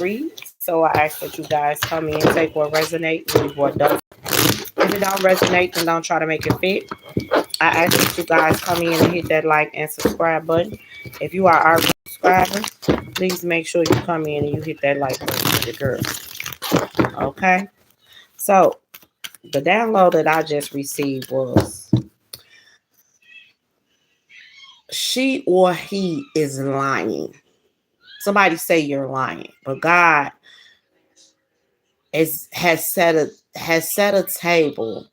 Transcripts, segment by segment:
read. So I ask that you guys come in, take what resonate, leave what doesn't. If it don't resonate, then don't try to make it fit. I ask that you guys come in and hit that like and subscribe button. If you are our subscriber, please make sure you come in and you hit that like button for the girl. Okay? So the download that I just received was she or he is lying. Somebody say you're lying, but God has set a table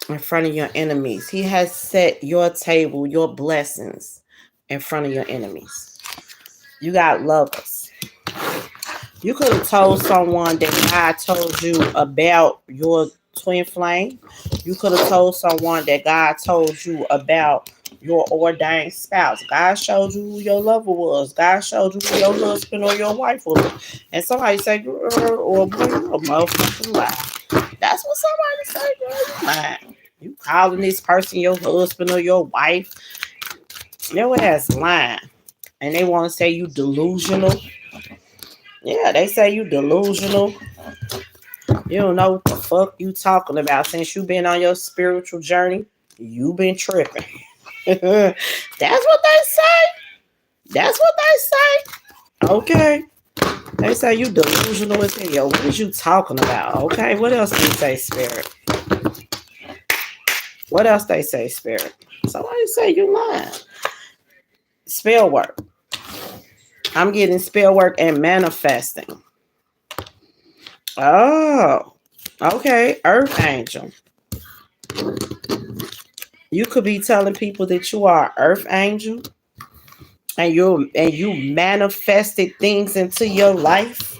in front of your enemies. He has set your table, your blessings in front of your enemies. You got lovers. You could have told someone that God told you about your twin flame. You could have told someone that God told you about your ordained spouse. God showed you who your lover was. God showed you who your husband or your wife was. And somebody say, girl, or boy, you a motherfucking lie. That's what somebody say, girl, you lying. You calling this person your husband or your wife. Your ass lying. And they want to say you delusional. Yeah, they say you delusional. You don't know what the fuck you talking about. Since you been on your spiritual journey, you been tripping. That's what they say. That's what they say. Okay. They say you delusional as hell. What is you talking about? Okay. What else they say, spirit? What else they say, spirit? Somebody say you lying. Spell work. I'm getting spell work and manifesting. Oh. Okay. Earth angel. You could be telling people that you are an earth angel and you manifested things into your life.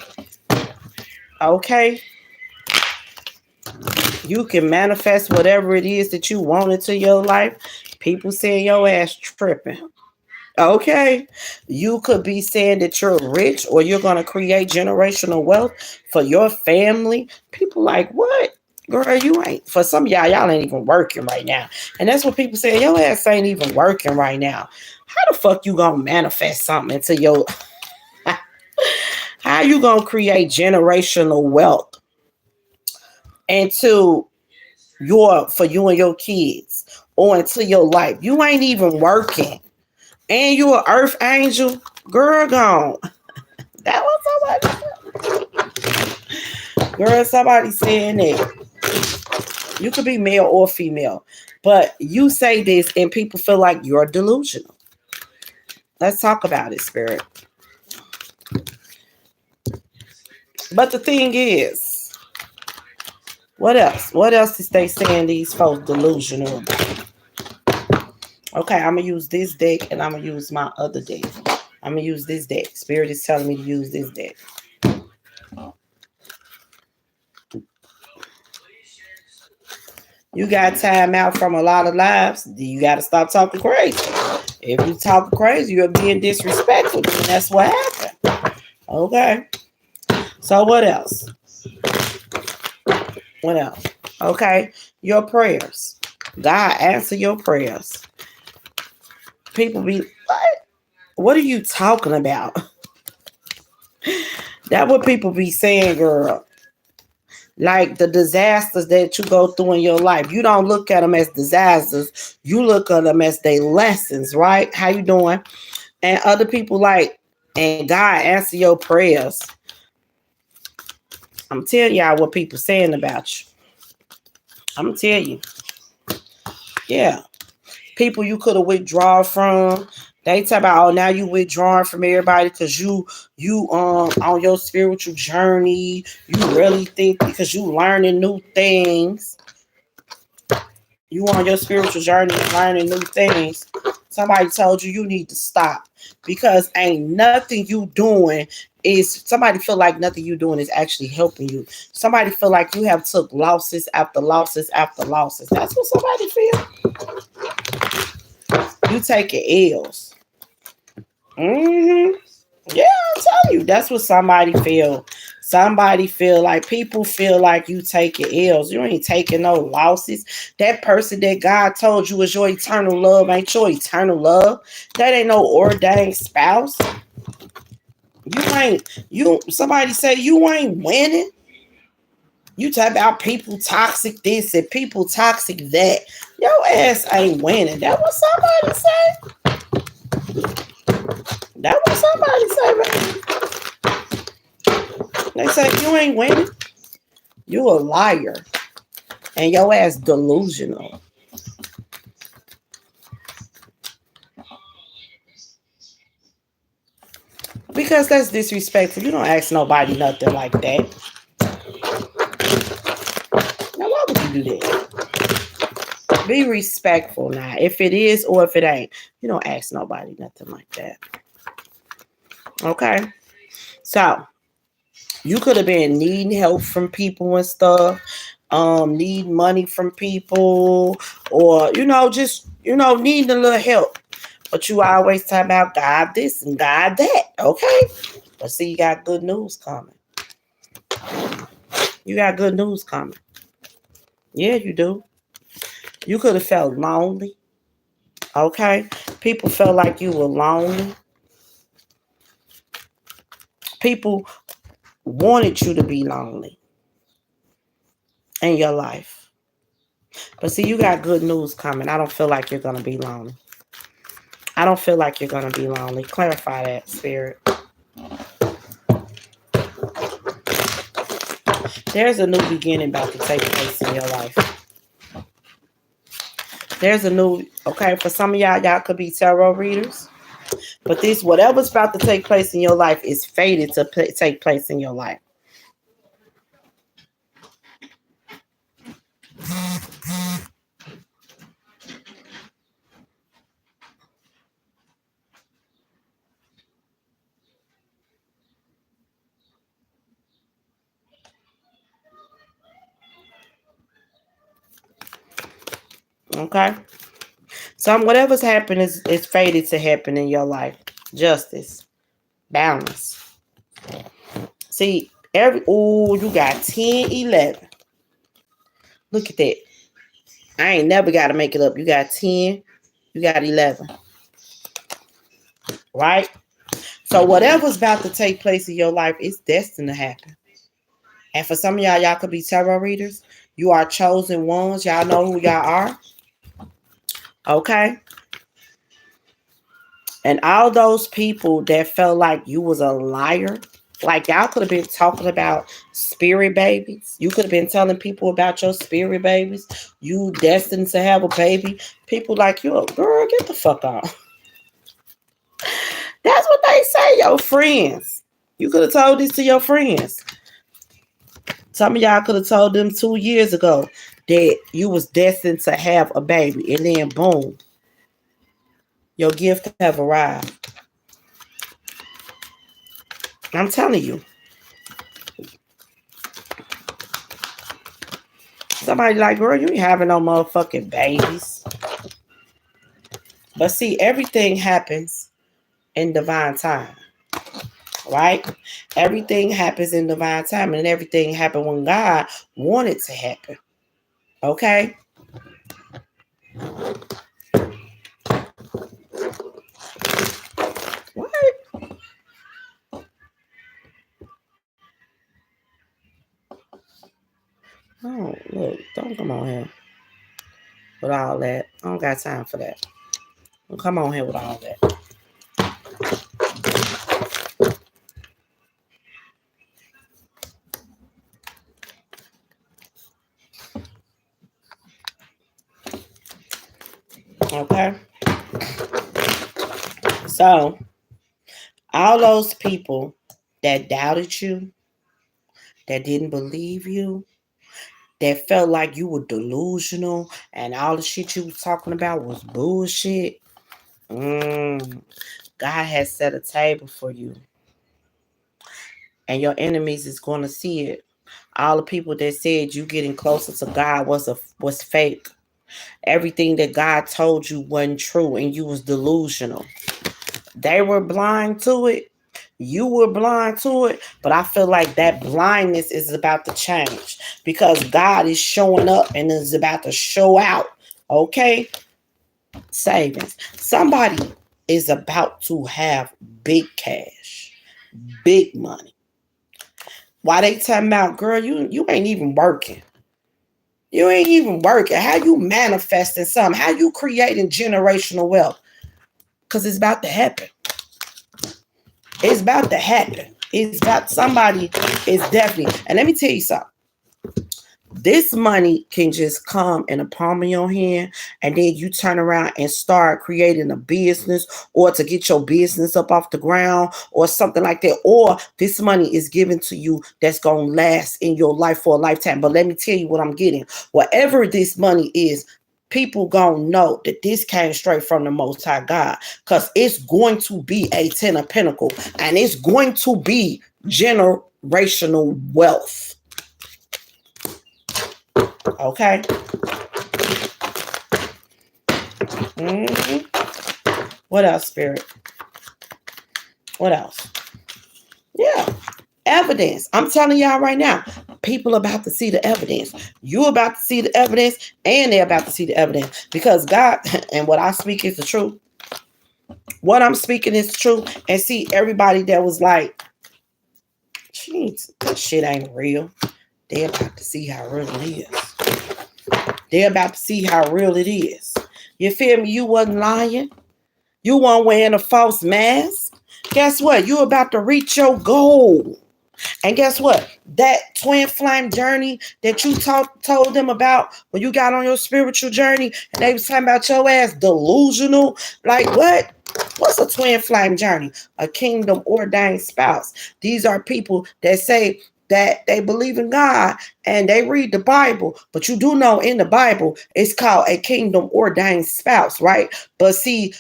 Okay? You can manifest whatever it is that you want into your life. People saying your ass tripping. Okay? You could be saying that you're rich or you're going to create generational wealth for your family. People like, what? Girl, you ain't. For some of y'all ain't even working right now. And that's what people say. Your ass ain't even working right now. How the fuck you gonna manifest something into your... How you gonna create generational wealth into for you and your kids or into your life? You ain't even working. And you an earth angel? Girl, gone. That was somebody. Girl, somebody saying that. You could be male or female. But you say this and people feel like you're delusional. Let's talk about it, spirit. But the thing is, what else? What else is they saying these folks delusional about? Okay, I'm going to use this deck and I'm going to use my other deck. I'm going to use this deck. Spirit is telling me to use this deck. You got time out from a lot of lives. You got to stop talking crazy. If you talking crazy, you're being disrespectful. And that's what happened. Okay. So what else? What else? Okay. Your prayers. God answer your prayers. People be, what? What are you talking about? That's what people be saying, girl. Like the disasters that you go through in your life. You don't look at them as disasters. You look at them as they lessons, right? How you doing? And other people like, and God answer your prayers. I'm telling y'all what people saying about you. I'm gonna tell you. Yeah. People you could have withdrawn from. They talk about, oh, now you withdrawing from everybody because you on your spiritual journey. You really think because you learning new things. You on your spiritual journey learning new things. Somebody told you need to stop because ain't nothing you doing is, somebody feel like nothing you doing is actually helping you. Somebody feel like you have took losses after losses after losses. That's what somebody feel. You taking L's. Yeah, I'm telling you, that's what somebody feel. Somebody feel like, people feel like you taking L's. You ain't taking no losses. That person that God told you is your eternal love ain't your eternal love. That ain't no ordained spouse. Somebody say you ain't winning. You talk about people toxic this and people toxic that. Your ass ain't winning. That what somebody say. That what somebody say, man. They say you ain't winning. You a liar. And your ass delusional. Because that's disrespectful. You don't ask nobody nothing like that. Now, why would you do that? Be respectful now. If it is or if it ain't, you don't ask nobody nothing like that. Okay? So, you could have been needing help from people and stuff, need money from people, or, just, needing a little help. But you always talk about God this and God that. Okay? But see, you got good news coming. You got good news coming. Yeah, you do. You could have felt lonely. Okay? People felt like you were lonely. People wanted you to be lonely in your life. But see, you got good news coming. I don't feel like you're going to be lonely. I don't feel like you're going to be lonely. Clarify that, Spirit. There's a new beginning about to take place in your life. There's a new, okay, for some of y'all could be tarot readers. But this, whatever's about to take place in your life is fated to take place in your life. Okay? Whatever's happened is fated to happen in your life. Justice. Balance. See, you got 10, 11. Look at that. I ain't never got to make it up. You got 10, you got 11. Right? So whatever's about to take place in your life is destined to happen. And for some of y'all could be tarot readers. You are chosen ones. Y'all know who y'all are. Okay? And all those people that felt like you was a liar, like y'all could have been talking about spirit babies. You could have been telling people about your spirit babies. You destined to have a baby. People like you, girl, get the fuck off. That's what they say, your friends. You could have told this to your friends. Some of y'all could have told them 2 years ago that you was destined to have a baby. And then boom, your gift have arrived. I'm telling you. Somebody like, girl, you ain't having no motherfucking babies. But see, everything happens in divine time. Right? Everything happens in divine time. And everything happened when God wanted to happen. Okay? What? Oh, look, don't come on here with all that. I don't got time for that. Don't come on here with all that. Okay? So, all those people that doubted you, that didn't believe you, that felt like you were delusional and all the shit you was talking about was bullshit. God has set a table for you. And your enemies is going to see it. All the people that said you getting closer to God was fake. Everything that God told you wasn't true and you was delusional. They were blind to it. You were blind to it, but I feel like that blindness is about to change because God is showing up and is about to show out. Okay? Savings. Somebody is about to have big cash. Big money. Why they talking about, girl, you ain't even working. You ain't even working. How you manifesting something? How you creating generational wealth? Because it's about to happen. It's about to happen. It's about somebody is definitely. And let me tell you something. This money can just come in the palm of your hand, and then you turn around and start creating a business, or to get your business up off the ground or something like that. Or this money is given to you that's going to last in your life for a lifetime. But let me tell you what I'm getting. Whatever this money is, people gonna know that this came straight from the Most High God, because it's going to be a 10 of Pentacles, and it's going to be generational wealth. Okay. What else, Spirit? What else? Yeah. Evidence. I'm telling y'all right now, people about to see the evidence. You about to see the evidence, and they're about to see the evidence, because God, and what I speak is the truth. What I'm speaking is the truth. And see, everybody that was like, jeez, that shit ain't real. They're about to see how real it is. They're about to see how real it is. You feel me? You wasn't lying. You weren't wearing a false mask. Guess what? You're about to reach your goal. And guess what? That twin flame journey that you told them about when you got on your spiritual journey, and they was talking about your ass delusional. Like what? What's a twin flame journey? A kingdom ordained spouse. These are people that say that they believe in God and they read the Bible, but you do know in the Bible it's called a kingdom ordained spouse, right? But see,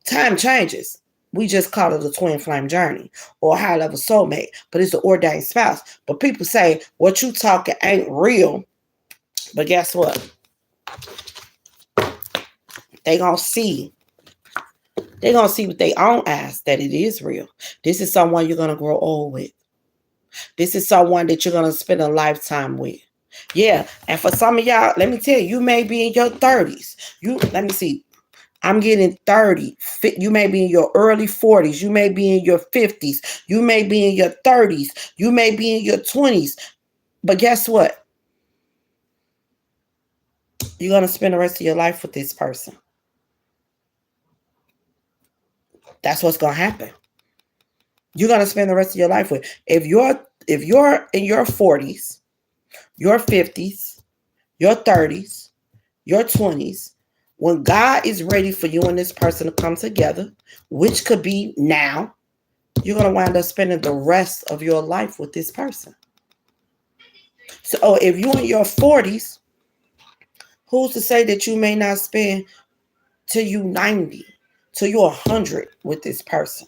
time changes. We just call it a twin flame journey or a high level soulmate, but it's an ordained spouse. But people say what you talking ain't real. But guess what? They gonna see. They gonna see with their own eyes that it is real. This is someone you're gonna grow old with. This is someone that you're gonna spend a lifetime with. Yeah, and for some of y'all, let me tell you, you may be in your 30s. Let me see. I'm getting 30. You may be in your early 40s. You may be in your 50s. You may be in your 30s. You may be in your 20s. But guess what? You're going to spend the rest of your life with this person. That's what's going to happen. You're going to spend the rest of your life with. If you're in your 40s, your 50s, your 30s, your 20s, when God is ready for you and this person to come together, which could be now, you're going to wind up spending the rest of your life with this person. So if you're in your 40s, who's to say that you may not spend till you 90, till you're 100 with this person?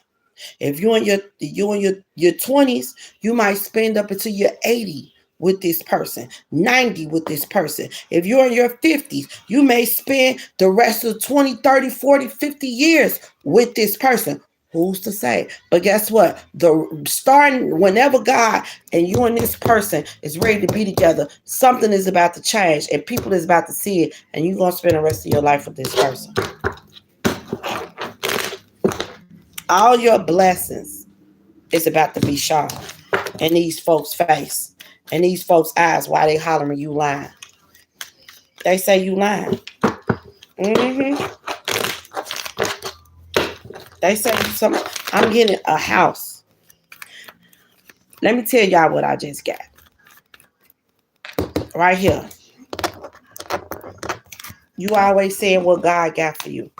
If you're in your 20s, you might spend up until you're 80 with this person, 90 with this person. If you're in your 50s, you may spend the rest of 20, 30, 40, 50 years with this person. Who's to say? But guess what? Starting whenever God and you and this person is ready to be together, something is about to change, and people is about to see it, and you're going to spend the rest of your life with this person. All your blessings is about to be shown in these folks' face and these folks' eyes while they hollering you lying. They say you lying. They say I'm getting a house. Let me tell y'all what I just got. Right here. You always saying what God got for you.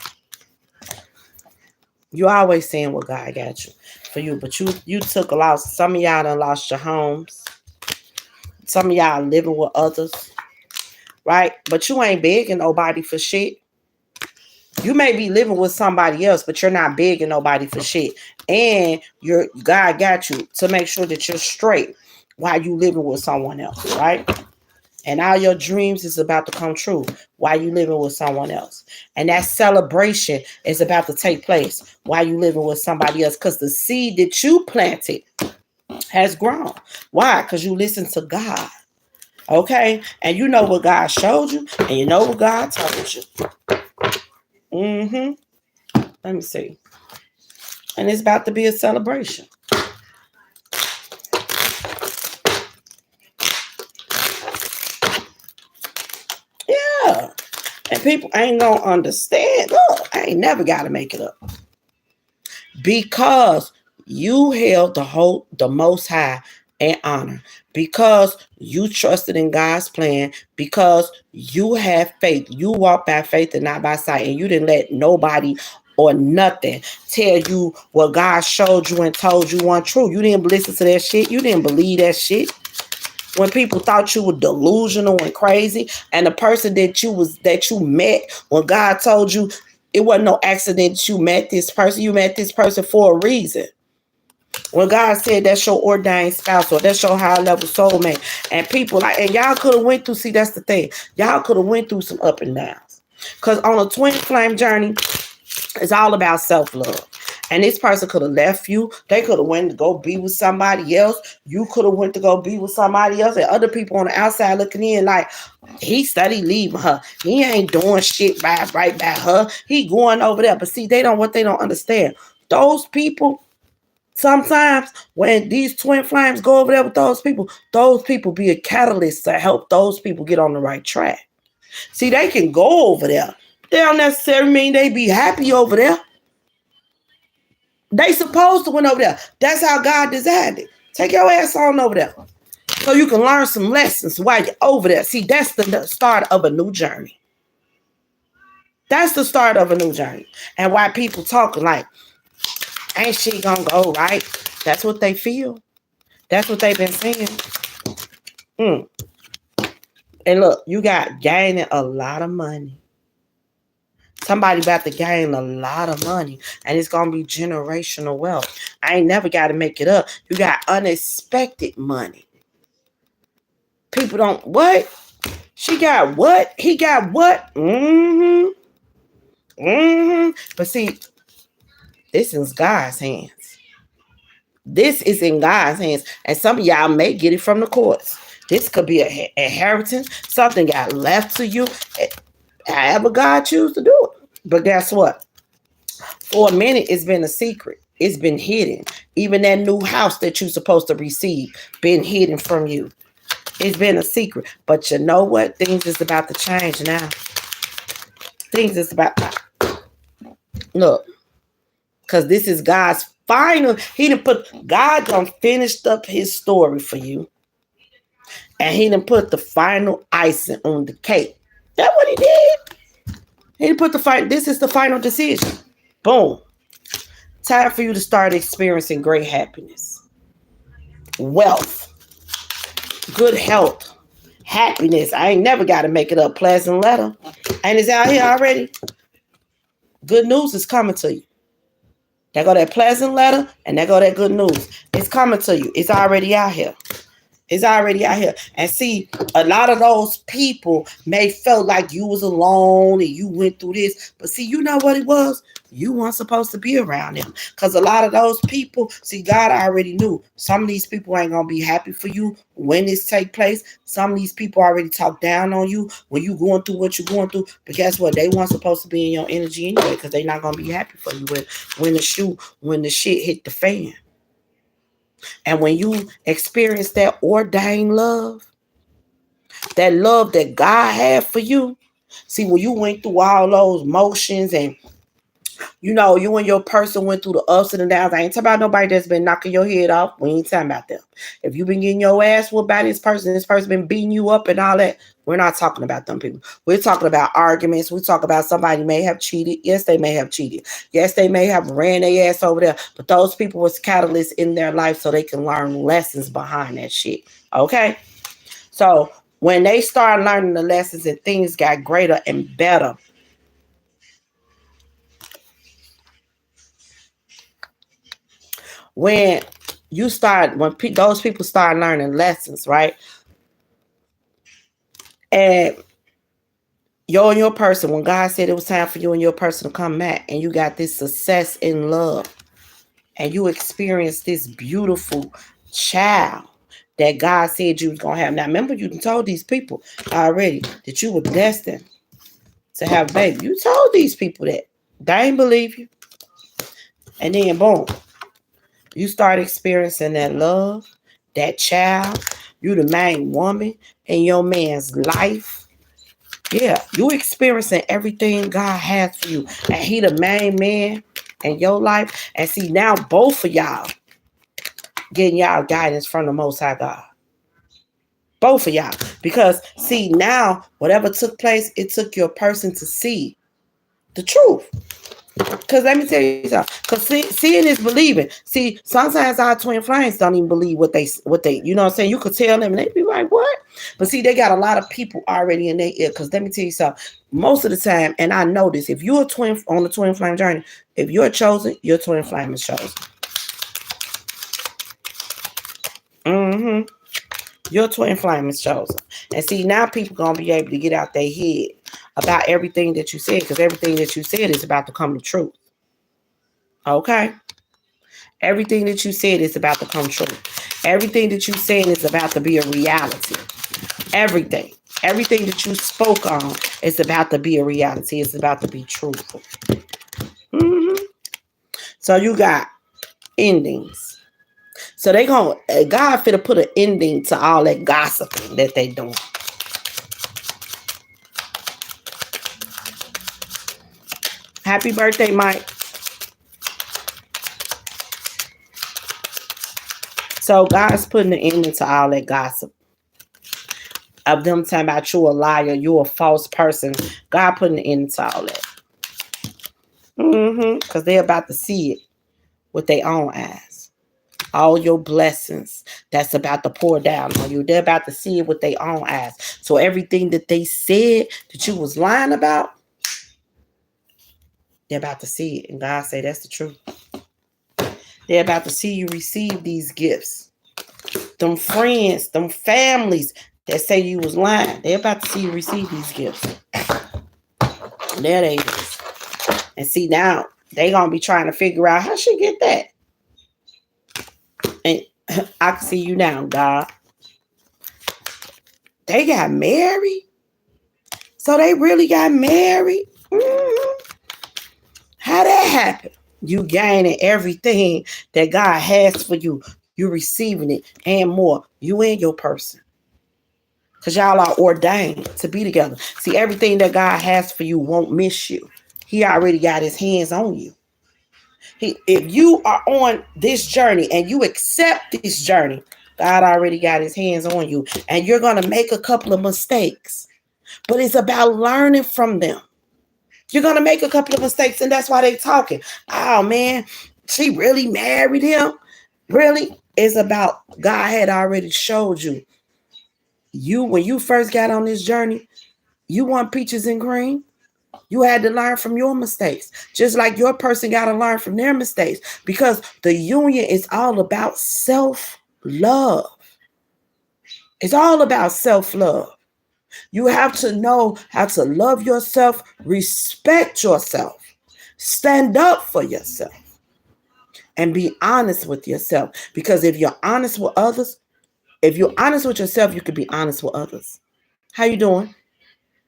You always saying what God got you for you, but you took a loss. Some of y'all done lost your homes. Some of y'all living with others, right? But you ain't begging nobody for shit. You may be living with somebody else, but you're not begging nobody for shit. And God got you to make sure that you're straight while you living with someone else, right? And all your dreams is about to come true while you living with someone else. And that celebration is about to take place while you living with somebody else, because the seed that you planted has grown. Why? Because you listen to God. Okay? And you know what God showed you, and you know what God told you. Let me see. And it's about to be a celebration. And people ain't gonna understand. Look, I ain't never gotta make it up. Because you held the most high in honor. Because you trusted in God's plan. Because you have faith. You walk by faith and not by sight. And you didn't let nobody or nothing tell you what God showed you and told you wasn't true. You didn't listen to that shit. You didn't believe that shit. When people thought you were delusional and crazy, and the person that you met, when God told you, it wasn't no accident you met this person. You met this person for a reason. When God said that's your ordained spouse or that's your high level soulmate, and people and y'all could have went through. See, that's the thing. Y'all could have went through some up and downs. Because on a twin flame journey, it's all about self-love. And this person could have left you. They could have went to go be with somebody else. You could have went to go be with somebody else. And other people on the outside looking in like, he studied leaving her. He ain't doing shit right by her. He going over there. But see, what they don't understand. Those people, sometimes when these twin flames go over there with those people be a catalyst to help those people get on the right track. See, they can go over there. They don't necessarily mean they be happy over there. They supposed to went over there. That's how God designed it. Take your ass on over there so you can learn some lessons while you're over there. See, that's the start of a new journey. That's the start of a new journey. And why people talking like, ain't she gonna go right? That's what they feel. That's what they've been saying. And look, you got gaining a lot of money. Somebody about to gain a lot of money, and it's going to be generational wealth. I ain't never got to make it up. You got unexpected money. People don't, what? She got what? He got what? But see, this is God's hands. This is in God's hands. And some of y'all may get it from the courts. This could be an inheritance. Something got left to you. However God choose to do it. But guess what? For a minute, it's been a secret. It's been hidden. Even that new house that you're supposed to receive been hidden from you. It's been a secret. But you know what? Things is about to change now. Things is about to... Look. Because this is God's final... God done finished up his story for you. And he done put the final icing on the cake. That's what he did. He put this is the final decision. Boom. Time for you to start experiencing great happiness. Wealth. Good health. Happiness. I ain't never got to make it up. Pleasant letter. And it's out here already. Good news is coming to you. There go that pleasant letter and there go that good news. It's coming to you. It's already out here. It's already out here. And see, a lot of those people may felt like you was alone and you went through this. But see, you know what it was? You weren't supposed to be around them. Because a lot of those people, see, God already knew. Some of these people ain't going to be happy for you when this take place. Some of these people already talk down on you when you going through what you're going through. But guess what? They weren't supposed to be in your energy anyway because they're not going to be happy for you when the shit hit the fan. And when you experience that ordained love, that love that God had for you, see, when you went through all those motions and, you know, you and your person went through the ups and the downs. I ain't talking about nobody that's been knocking your head off. We ain't talking about them. If you've been getting your ass whooped by this person been beating you up and all that, we're not talking about them people. We're talking about arguments. We talk about somebody may have cheated. Yes, they may have cheated. Yes, they may have ran their ass over there. But those people was catalysts in their life so they can learn lessons behind that shit. Okay? So when they start learning the lessons and things got greater and better, when those people start learning lessons, right? And you and your person, when God said it was time for you and your person to come back, and you got this success in love, and you experienced this beautiful child that God said you was going to have. Now, remember, you told these people already that you were destined to have a baby. You told these people that. They ain't believe you. And then, boom, you start experiencing that love, that child. You the main woman in your man's life. Yeah, you experiencing everything God has for you. And he the main man in your life. And see, now both of y'all getting y'all guidance from the Most High God. Both of y'all. Because see, now whatever took place, it took your person to see the truth. Because let me tell you something. Because seeing is believing. See, sometimes our twin flames don't even believe what they, you know what I'm saying? You could tell them and they be like, what? But see, they got a lot of people already in their ear. Because let me tell you something. Most of the time, and I know this, if you're a twin on the twin flame journey, if you're chosen, your twin flame is chosen. Mm-hmm. Your twin flame is chosen. And see, now people gonna be able to get out their head about everything that you said, because everything that you said is about to come to truth. Okay? Everything that you said is about to come true. Everything that you said is about to be a reality. Everything. Everything that you spoke on is about to be a reality. It's about to be truthful. Mm-hmm. So you got endings. So they gonna, God finna put an ending to all that gossiping that they doing. Happy birthday, Mike. So God's putting an ending to all that gossip. Of them talking about you a liar, you a false person. God putting an end to all that. Because they're about to see it with their own eyes. All your blessings that's about to pour down on you. They're about to see it with their own eyes. So everything that they said that you was lying about, they're about to see it. And God say that's the truth. They're about to see you receive these gifts. Them friends, them families that say you was lying, they're about to see you receive these gifts. There they is. And see, now they gonna be trying to figure out how she get that. And I can see you now, God. They got married. So they really got married. Mm-hmm. How that happened? You gaining everything that God has for you. You receiving it and more. You and your person. Because y'all are ordained to be together. See, everything that God has for you won't miss you. He already got his hands on you. If you are on this journey and you accept this journey, God already got his hands on you. And you're going to make a couple of mistakes. But it's about learning from them. You're going to make a couple of mistakes, and that's why they're talking. Oh, man, she really married him? Really? It's about God had already showed you. When you first got on this journey, you want peaches and cream. You had to learn from your mistakes, just like your person got to learn from their mistakes, because the union is all about self-love. It's all about self-love. You have to know how to love yourself, respect yourself, stand up for yourself, and be honest with yourself. Because if you're honest with others, if you're honest with yourself, you can be honest with others. How you doing?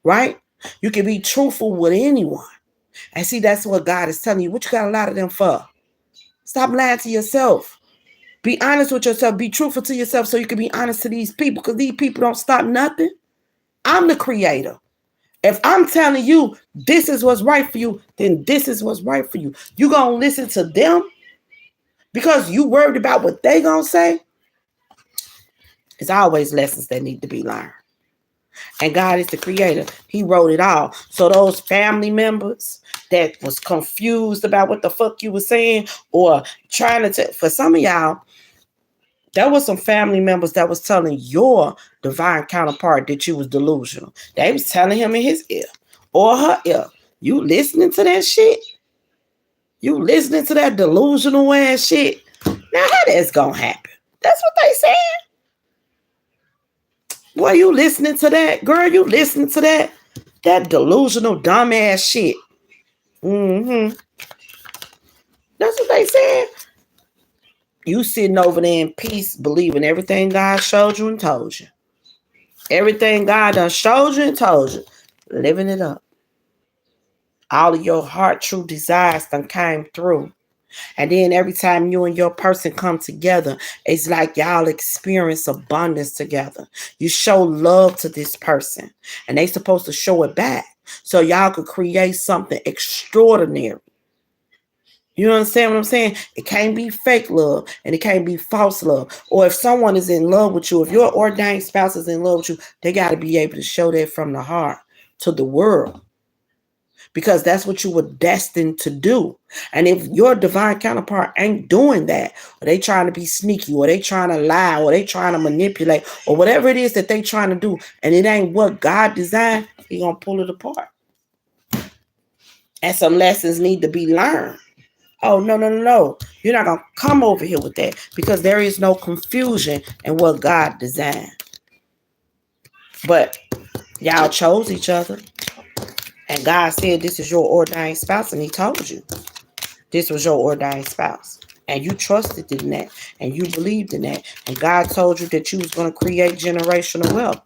Right? You can be truthful with anyone. And see, that's what God is telling you. What you got a lot of them for? Stop lying to yourself. Be honest with yourself. Be truthful to yourself so you can be honest to these people, because these people don't stop nothing. I'm the creator. If I'm telling you this is what's right for you, then this is what's right for you. You gonna listen to them because you worried about what they gonna say? It's always lessons that need to be learned. And God is the creator. He wrote it all. So those family members that was confused about what the fuck you were saying, or trying to for some of y'all, there was some family members that was telling your divine counterpart that you was delusional. They was telling him in his ear or her ear. You listening to that shit? You listening to that delusional ass shit? Now how that's gonna happen? That's what they saying. Boy, you listening to that? Girl, you listening to that? That delusional dumbass shit. Mm-hmm. That's what they said. You sitting over there in peace, believing everything God showed you and told you. Everything God done showed you and told you. Living it up. All of your heart true desires done came through. And then every time you and your person come together, it's like y'all experience abundance together. You show love to this person, and they supposed to show it back. So y'all could create something extraordinary. You understand what I'm saying? It can't be fake love and it can't be false love. Or if someone is in love with you, if your ordained spouse is in love with you, they got to be able to show that from the heart to the world, because that's what you were destined to do. And if your divine counterpart ain't doing that, or they trying to be sneaky, or they trying to lie, or they trying to manipulate, or whatever it is that they trying to do, and it ain't what God designed, He gonna pull it apart. And some lessons need to be learned. Oh, no. You're not going to come over here with that, because there is no confusion in what God designed. But y'all chose each other. And God said, this is your ordained spouse. And He told you this was your ordained spouse. And you trusted in that. And you believed in that. And God told you that you was going to create generational wealth.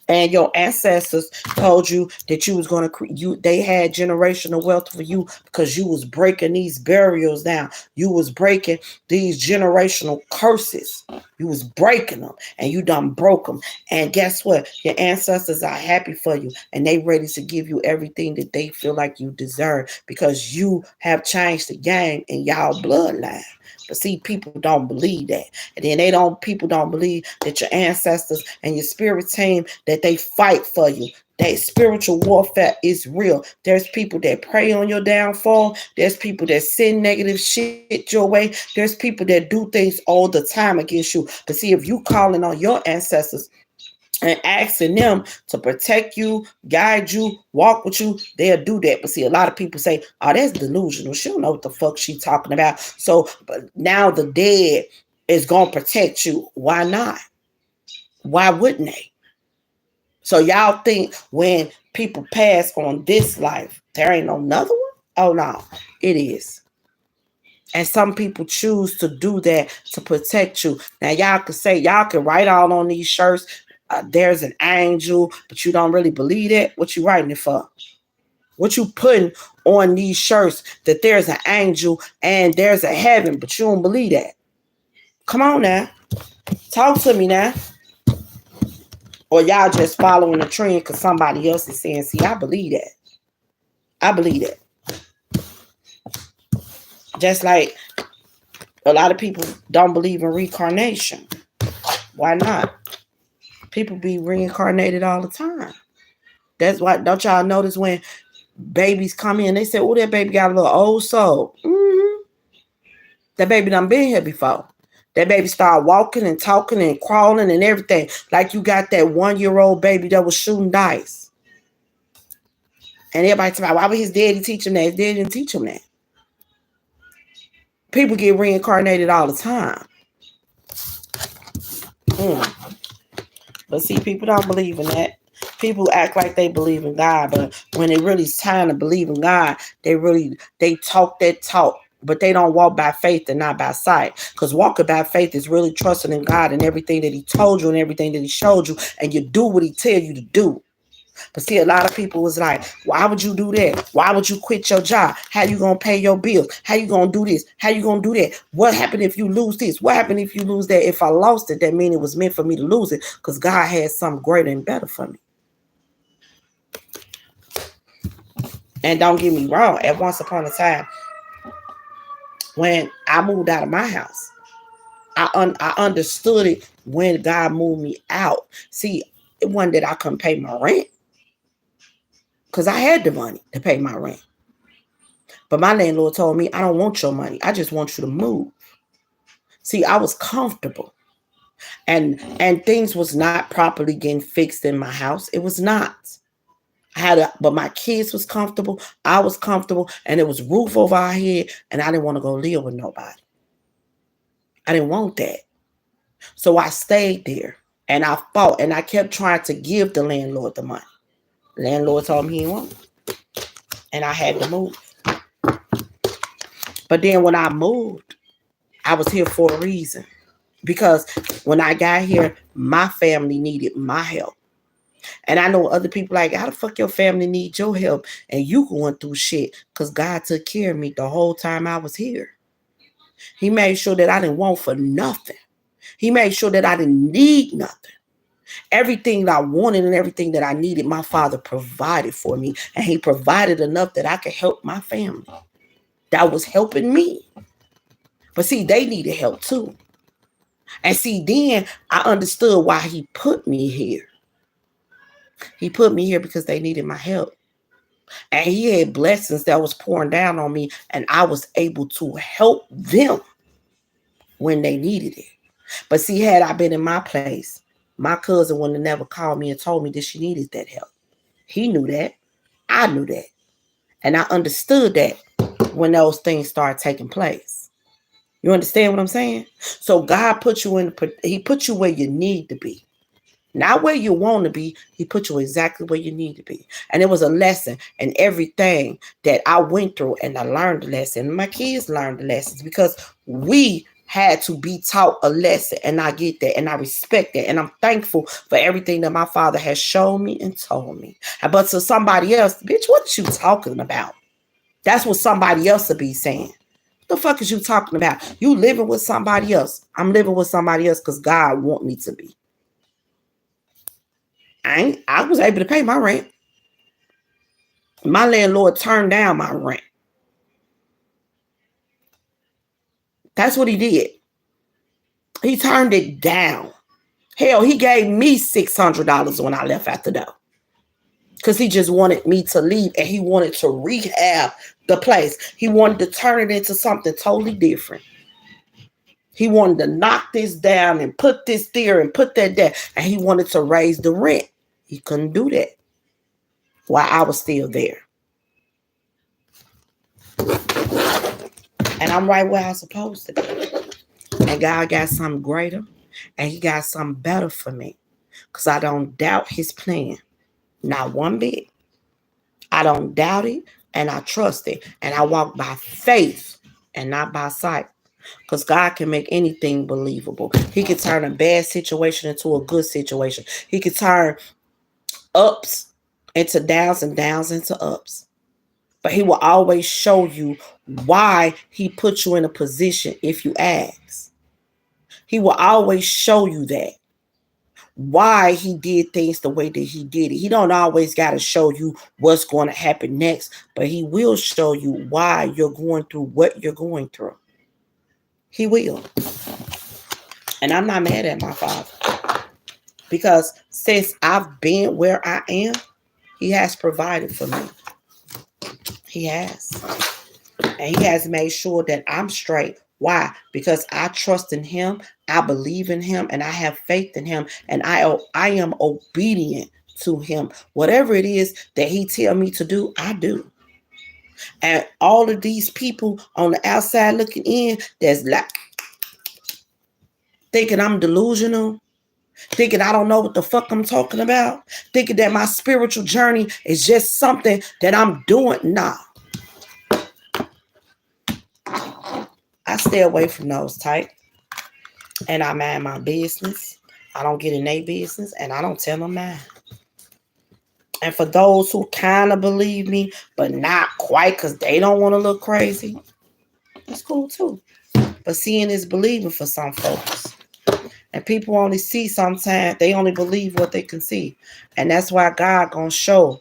And your ancestors told you that you was going to they had generational wealth for you, because you was breaking these burials down. You was breaking these generational curses. You was breaking them, and you done broke them. And guess what? Your ancestors are happy for you, and they ready to give you everything that they feel like you deserve, because you have changed the game in y'all bloodline. But see, people don't believe that. And then people don't believe that your ancestors and your spirit team, that they fight for you. That spiritual warfare is real. There's people that pray on your downfall. There's people that send negative shit your way. There's people that do things all the time against you. But see, if you calling on your ancestors and asking them to protect you, guide you, walk with you, they'll do that. But see, a lot of people say, oh, that's delusional. She don't know what the fuck she talking about. So but now the dead is going to protect you. Why not? Why wouldn't they? So y'all think when people pass on this life, there ain't no another one? Oh, no, it is. And some people choose to do that to protect you. Now, y'all can write all on these shirts, there's an angel, but you don't really believe it. What you writing it for? What you putting on these shirts, that there's an angel and there's a heaven, but you don't believe that? Come on now. Talk to me now. Or y'all just following the trend because somebody else is saying, see, I believe that. I believe that. Just like a lot of people don't believe in reincarnation. Why not? People be reincarnated all the time. That's why, don't y'all notice when babies come in, they say, oh, that baby got a little old soul. Mm-hmm. That baby done been here before. That baby started walking and talking and crawling and everything. Like you got that 1-year-old baby that was shooting dice. And everybody talking about, why would his daddy teach him that? His daddy didn't teach him that. People get reincarnated all the time. But see, people don't believe in that. People act like they believe in God, but when it really is time to believe in God, they talk that talk, but they don't walk by faith and not by sight. Because walking by faith is really trusting in God and everything that He told you and everything that He showed you, and you do what He tell you to do. But see, a lot of people was like, why would you do that? Why would you quit your job? How you going to pay your bills? How you going to do this? How you going to do that? What happened if you lose this? What happened if you lose that? If I lost it, that means it was meant for me to lose it, because God had something greater and better for me. And don't get me wrong, at once upon a time, when I moved out of my house, I understood it when God moved me out. See, it wasn't that I couldn't pay my rent, because I had the money to pay my rent. But my landlord told me, I don't want your money. I just want you to move. See, I was comfortable. And things was not properly getting fixed in my house. It was not. But my kids was comfortable. I was comfortable. And there was roof over our head. And I didn't want to go live with nobody. I didn't want that. So I stayed there. And I fought. And I kept trying to give the landlord the money. The landlord told me he didn't want it. And I had to move. But then when I moved, I was here for a reason. Because when I got here, my family needed my help. And I know other people like, how the fuck your family need your help? And you going through shit, because God took care of me the whole time I was here. He made sure that I didn't want for nothing. He made sure that I didn't need nothing. Everything that I wanted and everything that I needed, my Father provided for me. And he provided enough that I could help my family. That was helping me. But see, they needed help too. And see, then I understood why he put me here. He put me here because they needed my help. And he had blessings that was pouring down on me, and I was able to help them when they needed it. But see, had I been in my place, my cousin wouldn't have never called me and told me that she needed that help. He knew that. I knew that. And I understood that when those things started taking place. You understand what I'm saying? So God put you he put you where you need to be. Not where you want to be. He put you exactly where you need to be. And it was a lesson in everything that I went through, and I learned the lesson. My kids learned the lessons because we had to be taught a lesson, and I get that, and I respect that, and I'm thankful for everything that my Father has shown me and told me. But to somebody else, bitch, what you talking about? That's what somebody else will be saying. The fuck is you talking about? You living with somebody else. I'm living with somebody else because God want me to be. I was able to pay my rent. My landlord turned down my rent. That's what he did. He turned it down. Hell, he gave me $600 when I left out the door. Because he just wanted me to leave, and he wanted to rehab the place. He wanted to turn it into something totally different. He wanted to knock this down and put this there and put that there. And he wanted to raise the rent. He couldn't do that while I was still there. And I'm right where I'm supposed to be. And God got something greater. And he got something better for me. Because I don't doubt his plan. Not one bit. I don't doubt it. And I trust it. And I walk by faith and not by sight. Because God can make anything believable. He can turn a bad situation into a good situation. He can turn ups into downs and downs into ups. But he will always show you why he put you in a position if you ask. He will always show you that. Why he did things the way that he did it. He don't always got to show you what's going to happen next. But he will show you why you're going through what you're going through. He will. And I'm not mad at my Father. Because since I've been where I am, he has provided for me. He has. And he has made sure that I'm straight. Why? Because I trust in him, I believe in him, and I have faith in him, and I am obedient to him. Whatever it is that he tell me to do, I do. And all of these people on the outside looking in, that's like thinking I'm delusional, thinking I don't know what the fuck I'm talking about, thinking that my spiritual journey is just something that I'm doing. Nah. I stay away from those type. And I mind my business. I don't get in their business, and I don't tell them mine. And for those who kind of believe me, but not quite because they don't want to look crazy, that's cool too. But seeing is believing for some folks. And people only see sometimes, they only believe what they can see. And that's why God gonna show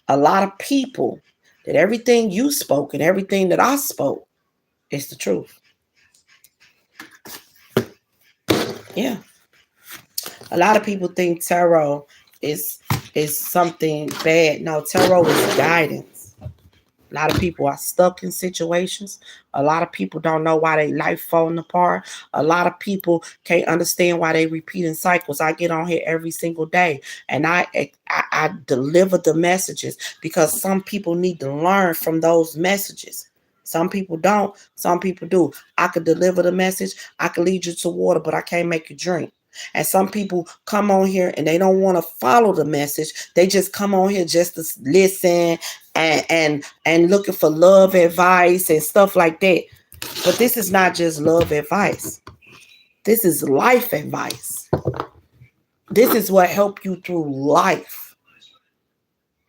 a lot of people that everything you spoke and everything that I spoke is the truth. Yeah. A lot of people think tarot is something bad. No, tarot is guidance. A lot of people are stuck in situations. A lot of people don't know why their life falling apart. A lot of people can't understand why they repeating cycles. I get on here every single day, and I deliver the messages because some people need to learn from those messages. Some people don't. Some people do. I could deliver the message. I could lead you to water, but I can't make you drink. And some people come on here and they don't want to follow the message. They just come on here just to listen and looking for love advice and stuff like that. But this is not just love advice. This is life advice. This is what helps you through life.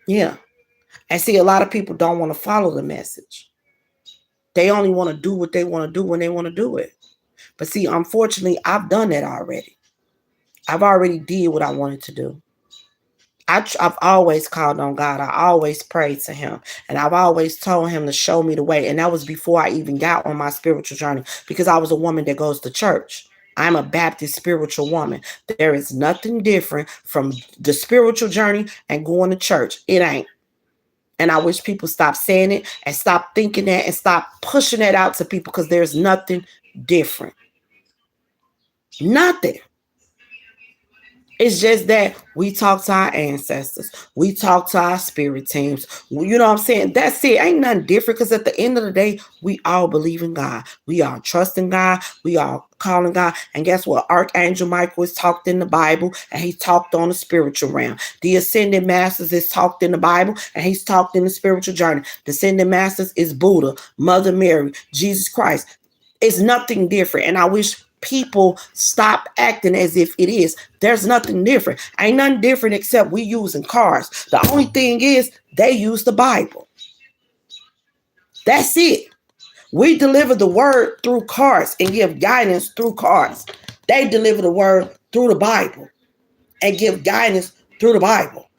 Yeah. And see, a lot of people don't want to follow the message. They only want to do what they want to do when they want to do it. But see, unfortunately, I've done that already. I've already did what I wanted to do. I've always called on God. I always prayed to him. And I've always told him to show me the way. And that was before I even got on my spiritual journey, because I was a woman that goes to church. I'm a Baptist spiritual woman. There is nothing different from the spiritual journey and going to church. It ain't. And I wish people stop saying it and stop thinking that and stop pushing that out to people, because there's nothing different. Nothing. It's just that we talk to our ancestors. We talk to our spirit teams. You know what I'm saying? That's it. Ain't nothing different, because at the end of the day, we all believe in God. We all trust in God. We all calling God. And guess what? Archangel Michael is talked in the Bible, and he talked on the spiritual realm. The Ascended Masters is talked in the Bible, and he's talked in the spiritual journey. The Ascended Masters is Buddha, Mother Mary, Jesus Christ. It's nothing different. And I wish people stop acting as if it is. There's nothing different. Ain't nothing different except we using cars. The only thing is they use the Bible. That's it. We deliver the word through cars and give guidance through cars. They deliver the word through the Bible and give guidance through the Bible.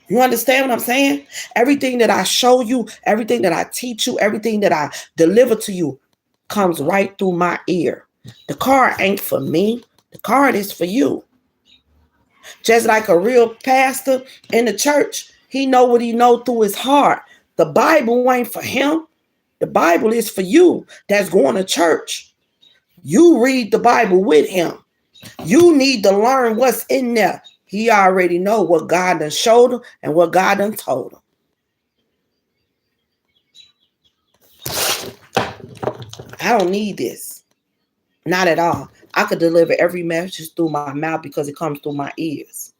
You understand what I'm saying? Everything that I show you, everything that I teach you, everything that I deliver to you comes right through my ear. The card ain't for me. The card is for you. Just like a real pastor in the church, he know what he know through his heart. The Bible ain't for him. The Bible is for you that's going to church. You read the Bible with him. You need to learn what's in there. He already know what God done showed him and what God done told him. I don't need this. Not at all. I could deliver every message through my mouth because it comes through my ears.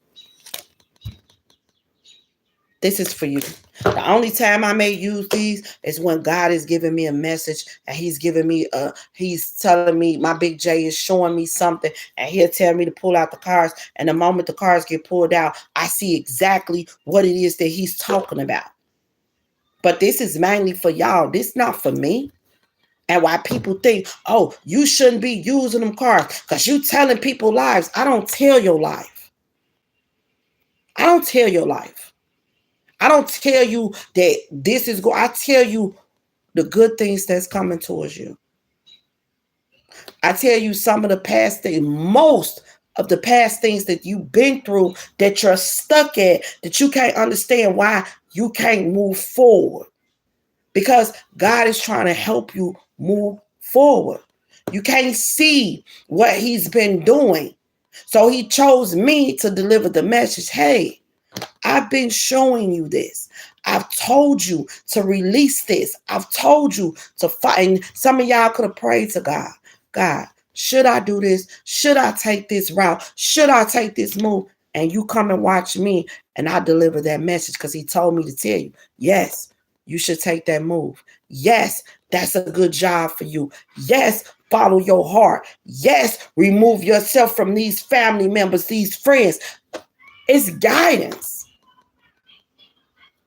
This is for you. The only time I may use these is when God is giving me a message and he's telling me, my Big J is showing me something, and he'll tell me to pull out the cards. And the moment the cards get pulled out, I see exactly what it is that he's talking about. But this is mainly for y'all. This is not for me. And why people think, oh, you shouldn't be using them cards because you telling people lives. I don't tell your life. I don't tell your life. I don't tell you that this is I tell you the good things that's coming towards you. I tell you some of the past things, most of the past things that you've been through, that you're stuck at, that you can't understand why you can't move forward. Because God is trying to help you move forward. You can't see what he's been doing. So he chose me to deliver the message. Hey, I've been showing you this. I've told you to release this. I've told you to fight. And some of y'all could have prayed to God. God, should I do this? Should I take this route? Should I take this move? And you come and watch me and I deliver that message because he told me to tell you, yes, you should take that move. Yes, that's a good job for you. Yes, follow your heart. Yes, remove yourself from these family members, these friends. It's guidance.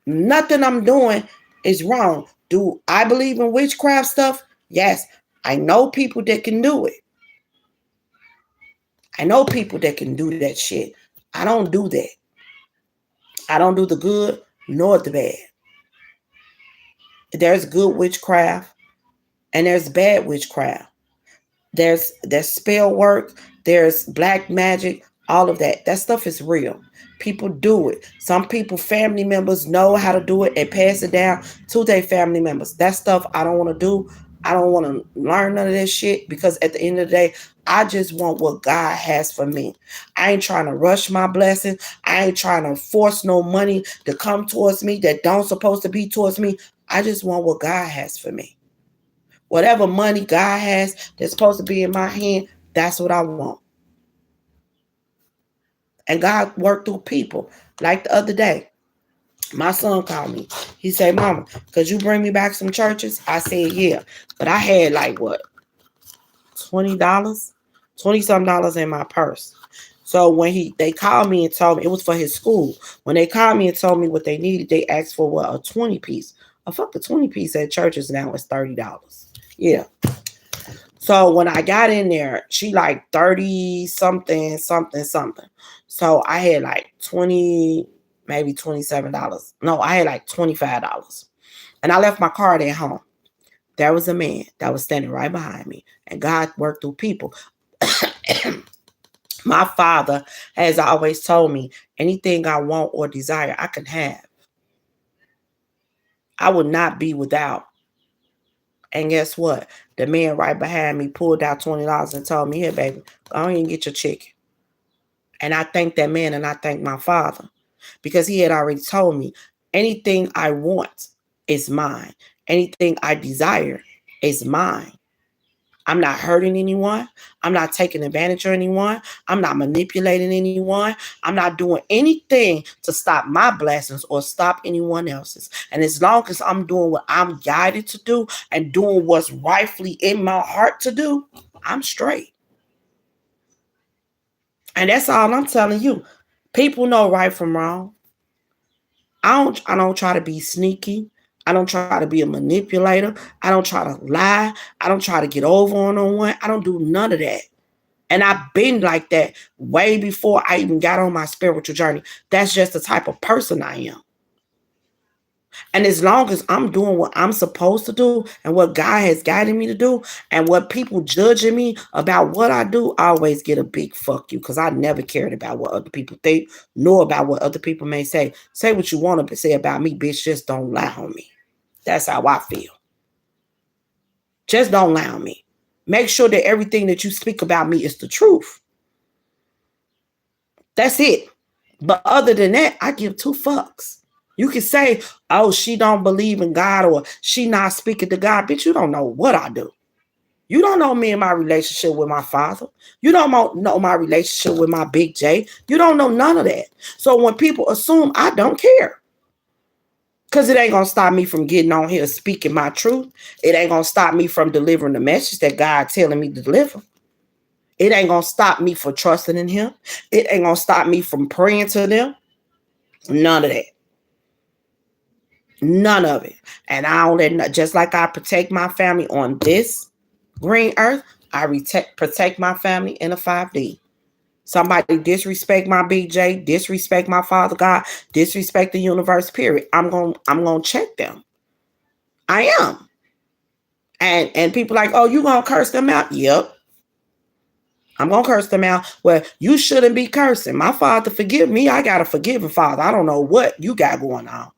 Nothing I'm doing is wrong. Do I believe in witchcraft stuff? Yes. I know people that can do it. I know people that can do that shit. I don't do that. I don't do the good nor the bad. There's good witchcraft and there's bad witchcraft. There's spell work. There's black magic. All of that. That stuff is real. People do it. Some people, family members, know how to do it and pass it down to their family members. That stuff I don't want to do. I don't want to learn none of that shit, because at the end of the day, I just want what God has for me. I ain't trying to rush my blessing. I ain't trying to force no money to come towards me that don't supposed to be towards me. I just want what God has for me. Whatever money God has that's supposed to be in my hand, that's what I want. And God worked through people. Like the other day, my son called me. He said, Mama, could you bring me back some churches? I said, yeah. But I had like what? $20? $20-something in my purse. So when they called me and told me, it was for his school. When they called me and told me what they needed, they asked for what, a 20 piece. A fucking 20 piece at churches now is $30. Yeah. So when I got in there, she like 30 something. So I had like 20, maybe $27. No, I had like $25. And I left my card at home. There was a man that was standing right behind me. And God worked through people. My father has always told me, anything I want or desire, I can have. I would not be without. And guess what? The man right behind me pulled out $20 and told me, here, baby, go ahead and get your chicken. And I thank that man and I thank my father because he had already told me, anything I want is mine. Anything I desire is mine. I'm not hurting anyone. I'm not taking advantage of anyone. I'm not manipulating anyone. I'm not doing anything to stop my blessings or stop anyone else's. And as long as I'm doing what I'm guided to do and doing what's rightfully in my heart to do, I'm straight. And that's all I'm telling you. People know right from wrong. I don't try to be sneaky. I don't try to be a manipulator. I don't try to lie. I don't try to get over on no one. I don't do none of that. And I've been like that way before I even got on my spiritual journey. That's just the type of person I am. And as long as I'm doing what I'm supposed to do and what God has guided me to do and what people judging me about what I do, I always get a big fuck you because I never cared about what other people think, nor about what other people may say. Say what you want to say about me, bitch. Just don't lie on me. That's how I feel. Just don't lie on me. Make sure that everything that you speak about me is the truth. That's it. But other than that, I give two fucks. You can say, oh, she don't believe in God or she not speaking to God. Bitch, you don't know what I do. You don't know me and my relationship with my father. You don't know my relationship with my big J. You don't know none of that. So when people assume, I don't care. Because it ain't going to stop me from getting on here speaking my truth. It ain't going to stop me from delivering the message that God telling me to deliver. It ain't going to stop me from trusting in him. It ain't going to stop me from praying to them. None of that. None of it. And I don't just like I protect my family on this green earth, I protect my family in a 5D. Somebody disrespect my BJ, disrespect my Father God, disrespect the universe, period. I'm gonna check them. I am. And people like, oh, you gonna curse them out? Yep. I'm gonna curse them out. Well, you shouldn't be cursing. My Father forgive me. I got a forgiving Father. I don't know what you got going on.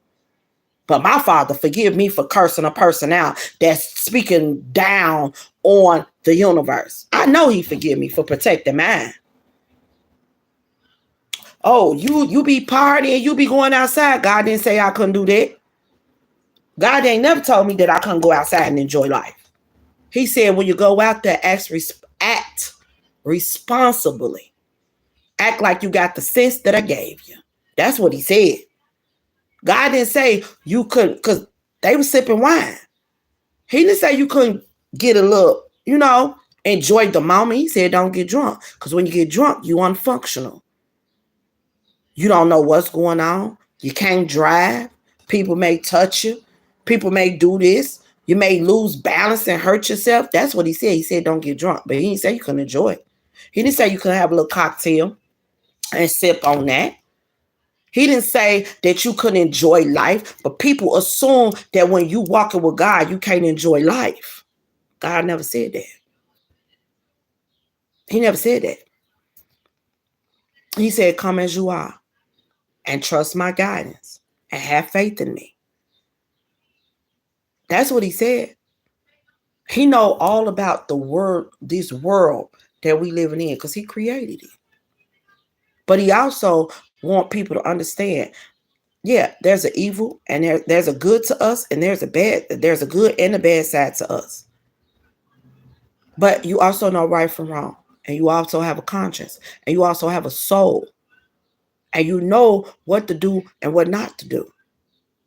But my Father forgive me for cursing a person out that's speaking down on the universe. I know he forgive me for protecting mine. Oh, you be partying, you be going outside. God didn't say I couldn't do that. God ain't never told me that I couldn't go outside and enjoy life. He said when you go out there, act responsibly. Act like you got the sense that I gave you. That's what he said. God didn't say you couldn't, because they were sipping wine. He didn't say you couldn't get a little, enjoy the moment. He said don't get drunk. Because when you get drunk, you unfunctional. You don't know what's going on. You can't drive. People may touch you. People may do this. You may lose balance and hurt yourself. That's what he said. He said don't get drunk. But he didn't say you couldn't enjoy it. He didn't say you couldn't have a little cocktail and sip on that. He didn't say that you couldn't enjoy life, but people assume that when you walking with God, you can't enjoy life. God never said that. He never said that. He said, come as you are and trust my guidance and have faith in me. That's what he said. He know all about this world that we living in because he created it. But he also want people to understand, yeah, there's an evil and there's a good to us and there's a good and a bad side to us. But you also know right from wrong. And you also have a conscience. And you also have a soul. And you know what to do and what not to do.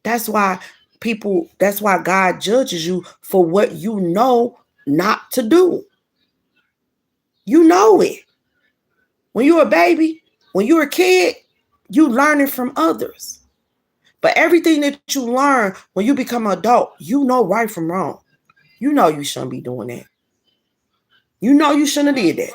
That's why God judges you for what you know not to do. You know it. When you're a baby, when you're a kid, you learning from others. But everything that you learn when you become an adult, you know right from wrong. You know you shouldn't be doing that. You know you shouldn't have did that.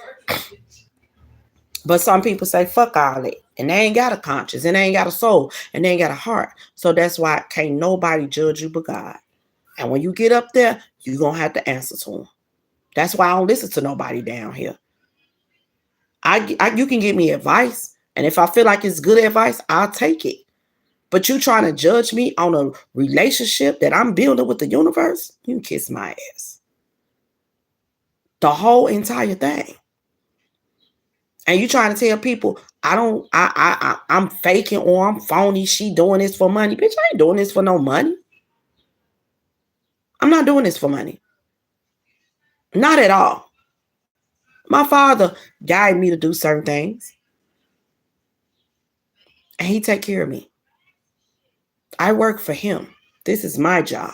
But some people say, fuck all that. And they ain't got a conscience. And they ain't got a soul. And they ain't got a heart. So that's why can't nobody judge you but God. And when you get up there, you're going to have to answer to him. That's why I don't listen to nobody down here. You can give me advice. And if I feel like it's good advice, I'll take it. But you trying to judge me on a relationship that I'm building with the universe, you can kiss my ass. The whole entire thing. And you trying to tell people I'm faking or I'm phony. She doing this for money. Bitch, I ain't doing this for no money. I'm not doing this for money. Not at all. My father guided me to do certain things. And he take care of me. I work for him. This is my job.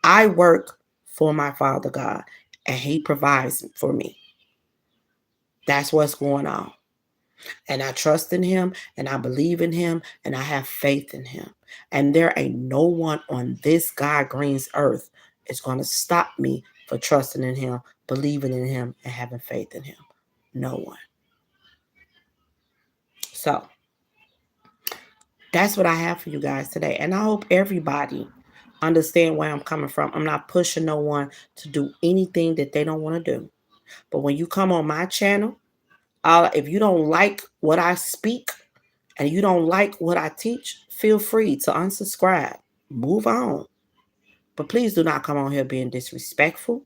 I work for my Father God. And he provides for me. That's what's going on. And I trust in him, and I believe in him, and I have faith in him. And there ain't no one on this God Green's earth is going to stop me for trusting in him, believing in him, and having faith in him. No one. So that's what I have for you guys today. And I hope everybody understand where I'm coming from. I'm not pushing no one to do anything that they don't want to do. But when you come on my channel, if you don't like what I speak and you don't like what I teach, feel free to unsubscribe. Move on. But please do not come on here being disrespectful.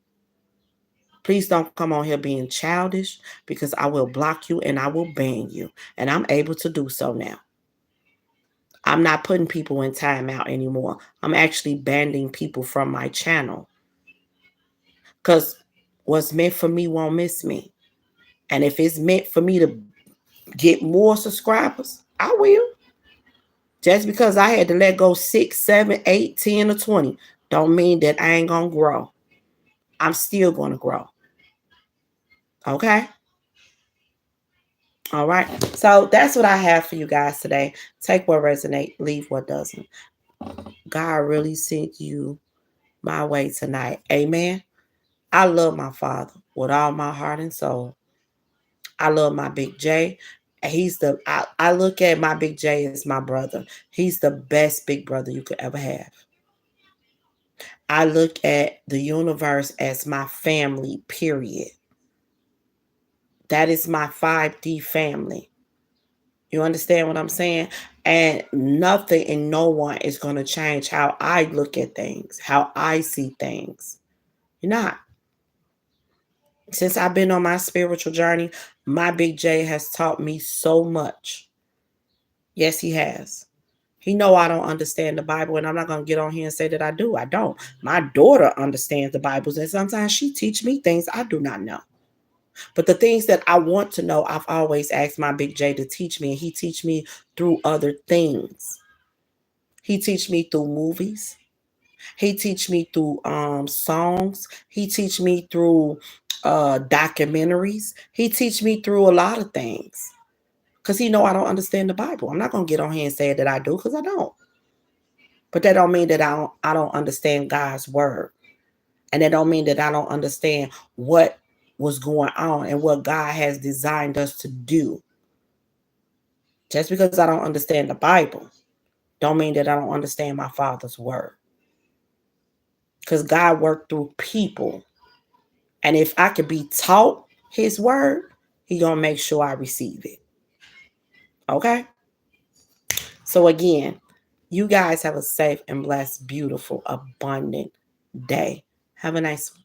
Please don't come on here being childish, because I will block you and I will ban you. And I'm able to do so now. I'm not putting people in timeout anymore. I'm actually banning people from my channel. Because what's meant for me won't miss me. And if it's meant for me to get more subscribers, I will. Just because I had to let go 6, 7, 8, 10, or 20 don't mean that I ain't going to grow. I'm still going to grow. Okay? All right. So that's what I have for you guys today. Take what resonates, leave what doesn't. God really sent you my way tonight. Amen. I love my father with all my heart and soul. I love my Big J. I look at my Big J as my brother. He's the best big brother you could ever have. I look at the universe as my family, period. That is my 5D family. You understand what I'm saying? And nothing and no one is going to change how I look at things, how I see things. You're not. Since I've been on my spiritual journey, my Big J has taught me so much. Yes, he has. He know I don't understand the Bible, and I'm not going to get on here and say that I do. I don't. My daughter understands the Bible, and sometimes she teach me things I do not know. But the things that I want to know, I've always asked my Big J to teach me, and he teach me through other things. He teach me through movies. He teach me through songs. He teach me through documentaries. He teach me through a lot of things. Because he know I don't understand the Bible. I'm not going to get on here and say that I do, because I don't. But that don't mean that I don't understand God's word. And that don't mean that I don't understand what was going on and what God has designed us to do. Just because I don't understand the Bible don't mean that I don't understand my Father's word. Because God worked through people. And if I could be taught his word, he going to make sure I receive it. Okay? So again, you guys have a safe and blessed, beautiful, abundant day. Have a nice one.